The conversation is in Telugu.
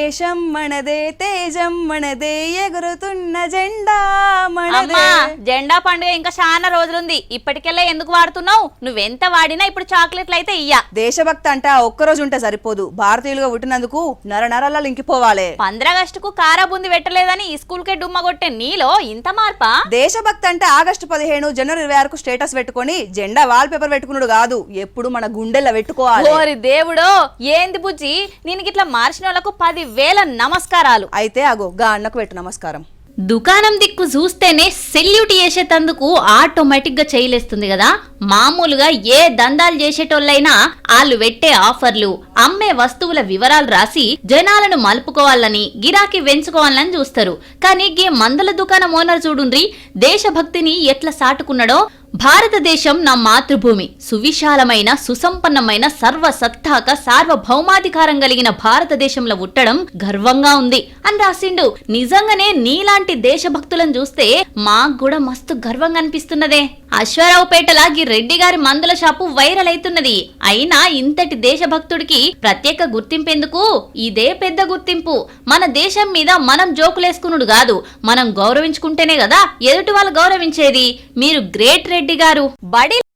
దేశం మనదే తేజం మనదే ఎగురుతున్న జెండా మనదే. జెండా పండుగ ఇంకా చాలా రోజులుంది, ఇప్పటికెల్లా ఎందుకు వాడుతున్నావు? నువ్వెంత వాడినా ఇప్పుడు చాక్లెట్లు అయితే ఇయ్యా. దేశభక్తి అంటే ఒక్కరోజు ఉంటే సరిపోదు, భారతీయులుగా పుట్టినందుకు నరనరాల ఇంకిపోవాలి. 15 ఆగస్టుకు కారా బుంది పెట్టలేదని ఈ స్కూల్ కే డుమ్మ కొట్టే నీలో ఇంత మార్పా? దేశభక్తి అంటే ఆగస్టు 15 జనవరి 26 స్టేటస్ పెట్టుకొని జెండా వాల్ పేపర్ పెట్టుకున్నాడు కాదు, ఎప్పుడు మన గుండెల్లో పెట్టుకోవాలి. ఓరి దేవుడో, ఏంది బుజ్జి నేను ఇట్లా మార్చిన వాళ్ళకు 10,000 నమస్కారాలు. అయితే అగో గా అన్నకు పెట్టు నమస్కారం. దుకాణం దిక్కు చూస్తేనే సెల్యూట్ చేసేటందుకు ఆటోమేటిక్ గా చేయలేస్తుంది కదా. మామూలుగా ఏ దందాలు చేసేటోళ్ళైనా వాళ్ళు పెట్టే ఆఫర్లు, అమ్మే వస్తువుల వివరాలు రాసి జనాలను మలుపుకోవాలని, గిరాకీ పెంచుకోవాలని చూస్తారు. కానీ గీ మందుల దుకాణం ఓనర్ చూడుండ్రి దేశభక్తిని ఎట్లా సాటుకున్నాడో. భారతదేశం నా మాతృభూమి, సువిశాలమైన సుసంపన్నమైన సర్వసత్తాక సార్వభౌమాధికారం కలిగిన భారతదేశంలో ఉట్టడం గర్వంగా ఉంది అని రాసిండు. నిజంగానే నీలాంటి దేశభక్తులను చూస్తే మాకు కూడా మస్తు గర్వంగా అనిపిస్తున్నదే. అశ్వారావుపేటలా ఈ రెడ్డి గారి మందుల షాపు వైరల్ అవుతున్నది. అయినా ఇంతటి దేశభక్తుడికి ప్రత్యేక గుర్తింపెందుకు? ఇదే పెద్ద గుర్తింపు. మన దేశం మీద మనం జోకులేసుకునుడు కాదు, మనం గౌరవించుకుంటేనే కదా ఎదుటి వాళ్ళు గౌరవించేది. మీరు గ్రేట్ రెడ్డి గారు. బడి